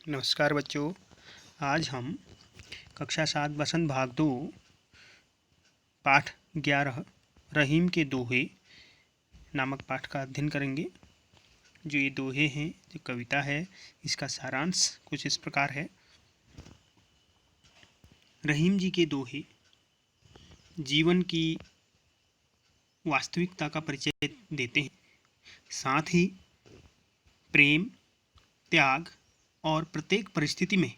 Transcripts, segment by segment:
नमस्कार बच्चों। आज हम कक्षा 7 बसंत भाग 2 पाठ 11 रहीम के दोहे नामक पाठ का अध्ययन करेंगे। जो ये दोहे हैं, जो कविता है, इसका सारांश कुछ इस प्रकार है। रहीम जी के दोहे जीवन की वास्तविकता का परिचय देते हैं, साथ ही प्रेम, त्याग और प्रत्येक परिस्थिति में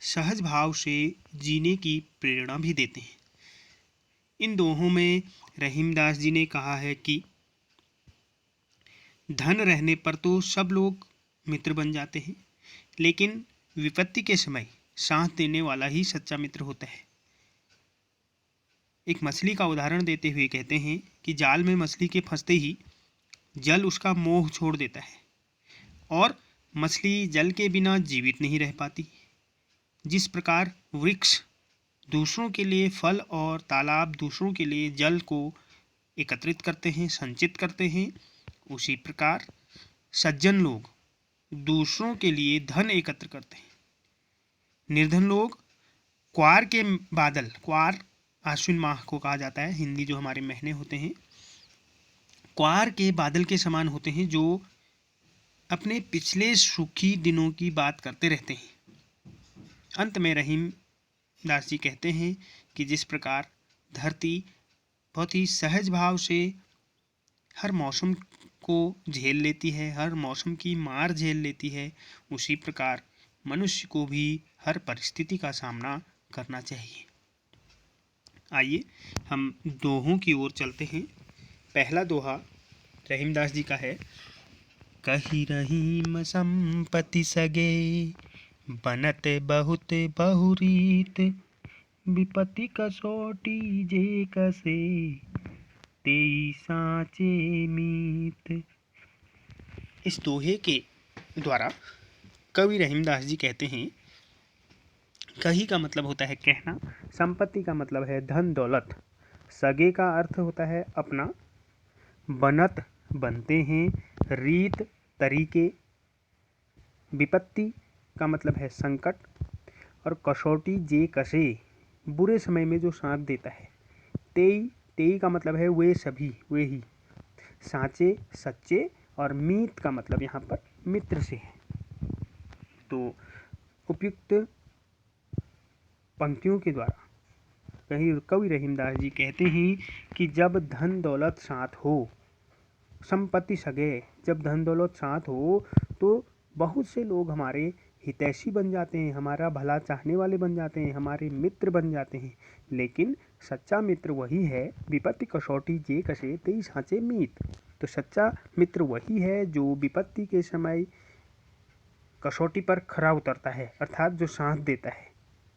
सहज भाव से जीने की प्रेरणा भी देते हैं। इन दोहों में रहीमदास जी ने कहा है कि धन रहने पर तो सब लोग मित्र बन जाते हैं, लेकिन विपत्ति के समय साथ देने वाला ही सच्चा मित्र होता है। एक मछली का उदाहरण देते हुए कहते हैं कि जाल में मछली के फंसते ही जल उसका मोह छोड़ देता है और मछली जल के बिना जीवित नहीं रह पाती। जिस प्रकार वृक्ष दूसरों के लिए फल और तालाब दूसरों के लिए जल को एकत्रित करते हैं, संचित करते हैं, उसी प्रकार सज्जन लोग दूसरों के लिए धन एकत्र करते हैं। निर्धन लोग क्वार के बादल, क्वार आश्विन माह को कहा जाता है, हिंदी जो हमारे महीने होते हैं, क्वार के बादल के समान होते हैं, जो अपने पिछले सुखी दिनों की बात करते रहते हैं। अंत में रहीम दास जी कहते हैं कि जिस प्रकार धरती बहुत ही सहज भाव से हर मौसम को झेल लेती है, हर मौसम की मार झेल लेती है, उसी प्रकार मनुष्य को भी हर परिस्थिति का सामना करना चाहिए। आइए हम दोहों की ओर चलते हैं। पहला दोहा रहीमदास जी का है। कही रहीम संपत्ति सगे, बनत बहुत बहुरीत, विपत्ति कसौटी जे कसे, तेई साँचे मीत। इस दोहे के द्वारा कवि रहीमदास जी कहते हैं, कही का मतलब होता है कहना, संपत्ति का मतलब है धन दौलत, सगे का अर्थ होता है अपना, बनत बनते हैं, रीत तरीके, विपत्ति का मतलब है संकट, और कसौटी जे कसे बुरे समय में जो साथ देता है, तेई तेई का मतलब है वे सभी, वे ही, साँचे सच्चे, और मीत का मतलब यहाँ पर मित्र से है। तो उपयुक्त पंक्तियों के द्वारा कवि रहीमदास जी कहते हैं कि जब धन दौलत साथ हो, संपत्ति सगे, जब धन दौलत साथ हो तो बहुत से लोग हमारे हितैषी बन जाते हैं, हमारा भला चाहने वाले बन जाते हैं, हमारे मित्र बन जाते हैं। लेकिन सच्चा मित्र वही है, विपत्ति कसौटी जे कसे तेई साँचे मीत। तो सच्चा मित्र वही है जो विपत्ति के समय कसौटी पर खरा उतरता है, अर्थात जो साथ देता है,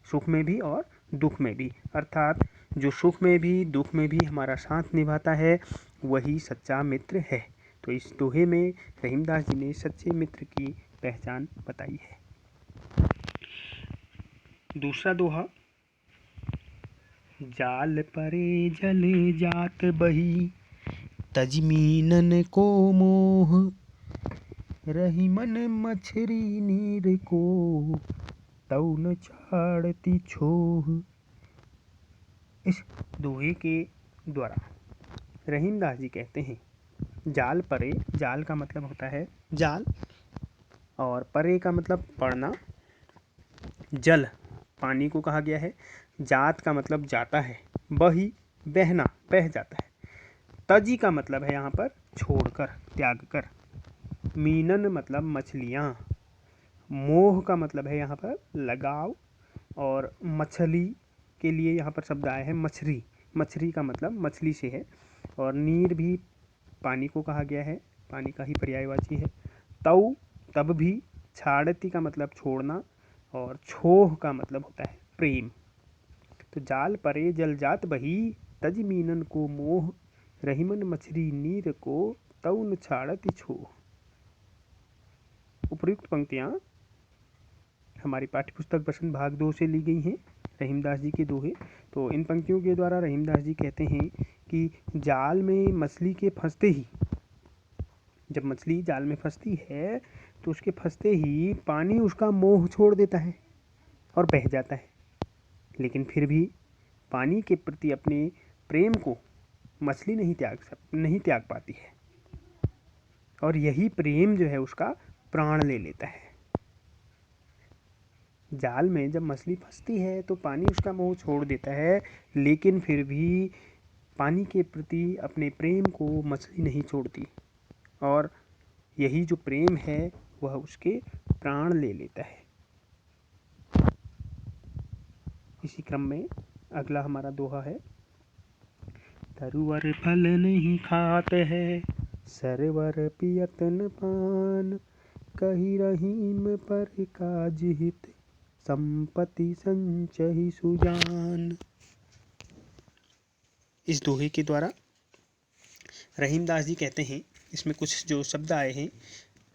सुख में भी और दुख में भी, अर्थात जो सुख में भी दुख में भी हमारा साथ निभाता है, वही सच्चा मित्र है। तो इस दोहे में रहीमदास जी ने सच्चे मित्र की पहचान बताई है। दूसरा दोहा, जाल परे जल जात बही, तजमीनन को मोह, रहीमन मछरी नीर को, तौ न छाड़ती छोह। इस दोहे के द्वारा रहीमदास जी कहते हैं, जाल परे, जाल का मतलब होता है जाल, और परे का मतलब पड़ना, जल पानी को कहा गया है, जात का मतलब जाता है, बही बहना, बह जाता है, तजी का मतलब है यहाँ पर छोड़कर, त्याग कर, मीनन मतलब मछलियाँ, मोह का मतलब है यहाँ पर लगाव, और मछली के लिए यहाँ पर शब्द आया है मछरी, मछरी का मतलब मछली से है, और नीर भी पानी को कहा गया है, पानी का ही पर्यायवाची है, तौ तब भी, छाड़ती का मतलब छोड़ना, और छोह का मतलब होता है प्रेम। तो जाल परे जल जात बही, तज मीनन को मोह, रहीमन मछली नीर को, तौ न छाड़ती छोह। उपयुक्त पंक्तियाँ हमारी पाठ्यपुस्तक बसंत भाग 2 से ली गई हैं, रहीमदास जी के दोहे। तो इन पंक्तियों के द्वारा रहीमदास जी कहते हैं कि जाल में मछली के फंसते ही, जब मछली जाल में फंसती है तो उसके फंसते ही पानी उसका मोह छोड़ देता है और बह जाता है। लेकिन फिर भी पानी के प्रति अपने प्रेम को मछली नहीं त्याग पाती है, और यही प्रेम जो है उसका प्राण ले लेता है। जाल में जब मछली फंसती है तो पानी उसका मोह छोड़ देता है, लेकिन फिर भी पानी के प्रति अपने प्रेम को मछली नहीं छोड़ती, और यही जो प्रेम है वह उसके प्राण ले लेता है। इसी क्रम में अगला हमारा दोहा है। तरुवर फल नहीं खाते है, सरवर पियत न पान, कही रहीम पर काज हित, संपत्ति संचहि सुजान। इस दोहे के द्वारा रहीमदास जी कहते हैं, इसमें कुछ जो शब्द आए हैं,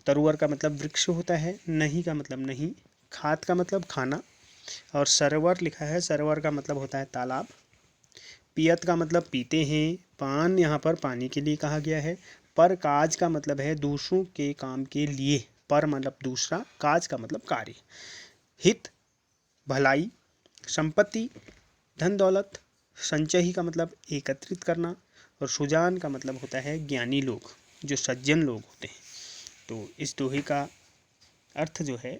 तरुवर का मतलब वृक्ष होता है, नहीं का मतलब नहीं, खात का मतलब खाना, और सरोवर लिखा है, सरोवर का मतलब होता है तालाब, पियत का मतलब पीते हैं, पान यहाँ पर पानी के लिए कहा गया है, पर काज का मतलब है दूसरों के काम के लिए, पर मतलब दूसरा, काज का मतलब कार्य, हित भलाई, संपत्ति धन दौलत, संचयी का मतलब एकत्रित करना, और सुजान का मतलब होता है ज्ञानी लोग, जो सज्जन लोग होते हैं। तो इस दोहे का अर्थ जो है,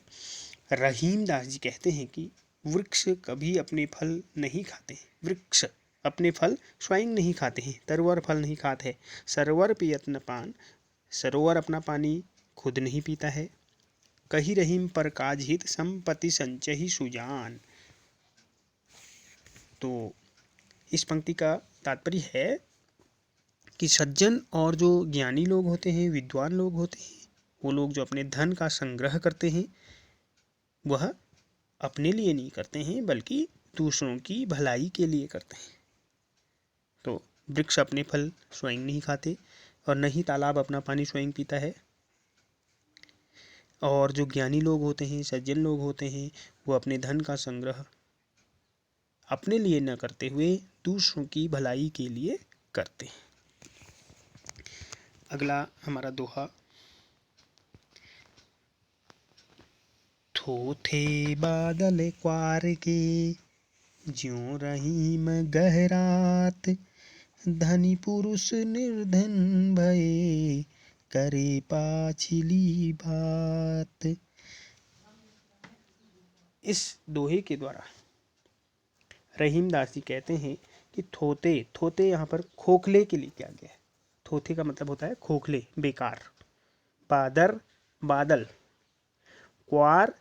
रहीम दास जी कहते हैं कि वृक्ष कभी अपने फल नहीं खाते, वृक्ष अपने फल स्वयं नहीं खाते हैं, तरुवर फल नहीं खाते हैं, सरोवर पियत न पान, सरोवर अपना पानी खुद नहीं पीता है, कही रहीम पर काज हित, संपत्ति संचयी सुजान। तो इस पंक्ति का तात्पर्य है कि सज्जन और जो ज्ञानी लोग होते हैं, विद्वान लोग होते हैं, वो लोग जो अपने धन का संग्रह करते हैं, वह अपने लिए नहीं करते हैं बल्कि दूसरों की भलाई के लिए करते हैं। तो वृक्ष अपने फल स्वयं नहीं खाते, और न ही तालाब अपना पानी स्वयं पीता है, और जो ज्ञानी लोग होते हैं, सज्जन लोग होते हैं, वो अपने धन का संग्रह अपने लिए न करते हुए दूसरों की भलाई के लिए करते हैं। अगला हमारा दोहा। थोथे बादल क्वार के, ज्यों रहीम गहरात, धनी पुरुष निर्धन भये, करे पाछिली बात। इस दोहे के द्वारा रहीमदास जी कहते हैं कि थोते यहाँ पर खोखले के लिए किया गया है। थोथे का मतलब होता है खोखले, बेकार। बादल, क्वार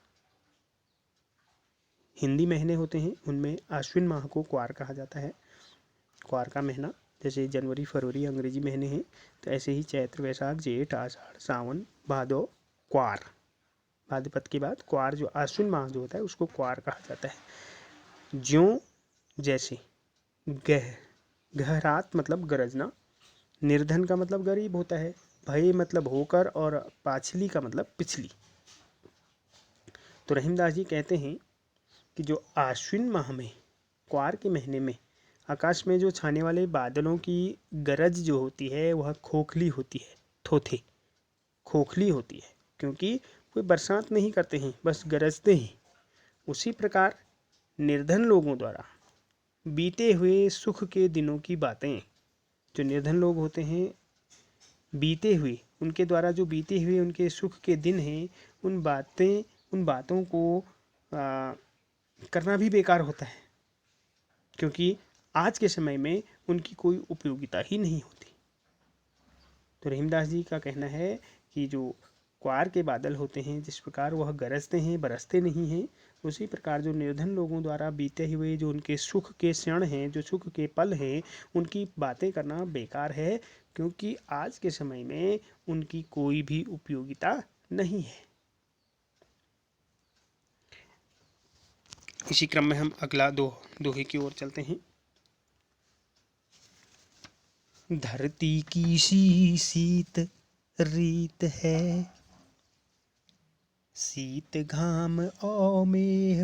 हिंदी महीने होते हैं, उनमें आश्विन माह को क्वार कहा जाता है। क्वार का महीना, जैसे जनवरी फरवरी अंग्रेजी महीने हैं, तो ऐसे ही चैत्र वैशाख जेठ आषाढ़ सावन भादो क्वार, भाद्रपद के बाद क्वार, जो आश्विन माह जो होता है उसको क्वार कहा जाता है। ज्यों जैसे, गहरात मतलब गरजना, निर्धन का मतलब गरीब होता है, भय मतलब होकर, और पाछली का मतलब पिछली। तो रहीमदास जी कहते हैं कि जो आश्विन माह में, क्वार के महीने में आकाश में जो छाने वाले बादलों की गरज जो होती है वह खोखली होती है, थोथे खोखली होती है, क्योंकि कोई बरसात नहीं करते हैं, बस गरजते हैं। उसी प्रकार निर्धन लोगों द्वारा बीते हुए सुख के दिनों की बातें, जो निर्धन लोग होते हैं, बीते हुए, उनके द्वारा जो बीते हुए उनके सुख के दिन हैं, उन बातों को करना भी बेकार होता है, क्योंकि आज के समय में उनकी कोई उपयोगिता ही नहीं होती। तो रहीमदास जी का कहना है कि जो क्वार के बादल होते हैं, जिस प्रकार वह गरजते हैं, बरसते नहीं हैं, उसी प्रकार जो निर्धन लोगों द्वारा बीते हुए जो उनके सुख के क्षण हैं, जो सुख के पल हैं, उनकी बातें करना बेकार है, क्योंकि आज के समय में उनकी कोई भी उपयोगिता नहीं है। इसी क्रम में हम अगला दोहे की ओर चलते हैं। धरती की सी शीत रीत है, शीत घाम औ मेह,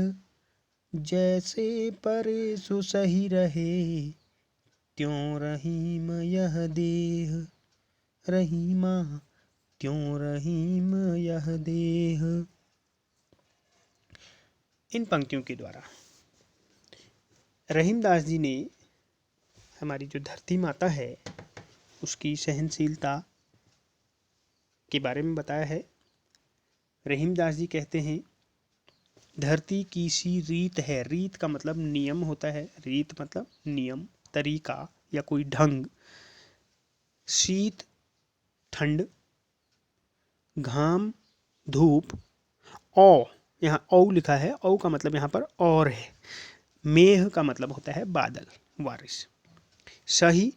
जैसे परे सो सही रहे, त्यों रहीम यह देह, रहीमा क्यों रहीम यह देह। इन पंक्तियों के द्वारा रहीमदास जी ने हमारी जो धरती माता है उसकी सहनशीलता के बारे में बताया है। रहीमदास जी कहते हैं, धरती की सी रीत है। रीत का मतलब नियम होता है। रीत मतलब नियम, तरीका या कोई ढंग। शीत ठंड, घाम धूप, औ यहाँ औ लिखा है। औ का मतलब यहाँ पर और है। मेघ का मतलब होता है बादल, बारिश। सही,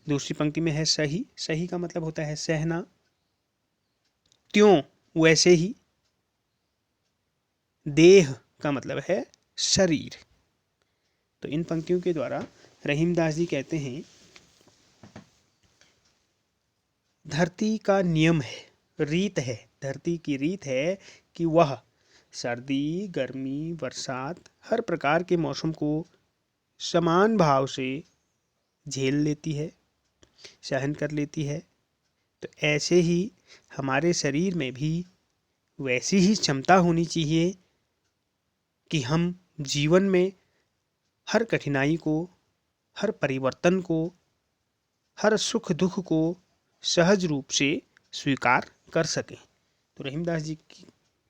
दूसरी पंक्ति में है सही। सही का मतलब होता है सहना। त्यों, वैसे ही। देह का मतलब है शरीर। तो इन पंक्तियों के द्वारा रहीमदास जी कहते हैं, धरती का नियम है, रीत है। धरती की रीत है कि वह सर्दी, गर्मी, बरसात, हर प्रकार के मौसम को समान भाव से झेल लेती है, सहन कर लेती है। तो ऐसे ही हमारे शरीर में भी वैसी ही क्षमता होनी चाहिए कि हम जीवन में हर कठिनाई को, हर परिवर्तन को, हर सुख दुख को सहज रूप से स्वीकार कर सकें। तो रहीमदास जी की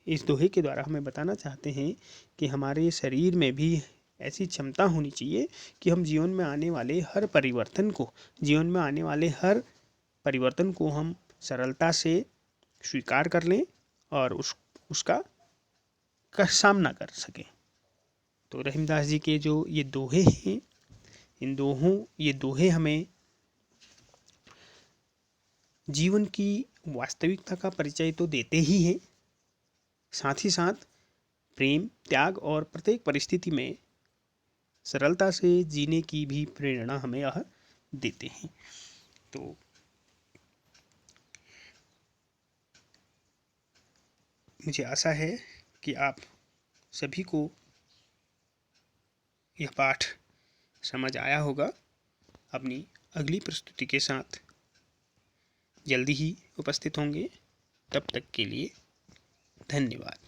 इस दोहे के द्वारा हमें बताना चाहते हैं कि हमारे शरीर में भी ऐसी क्षमता होनी चाहिए कि हम जीवन में आने वाले हर परिवर्तन को, जीवन में आने वाले हर परिवर्तन को हम सरलता से स्वीकार कर लें और उसका सामना कर सकें। तो रहीमदास जी के जो ये दोहे हैं, ये दोहे हमें जीवन की वास्तविकता का परिचय तो देते ही हैं, साथ ही साथ प्रेम, त्याग और प्रत्येक परिस्थिति में सरलता से जीने की भी प्रेरणा हमें यह देते हैं। तो मुझे आशा है कि आप सभी को यह पाठ समझ आया होगा। अपनी अगली प्रस्तुति के साथ जल्दी ही उपस्थित होंगे। तब तक के लिए धन्यवाद।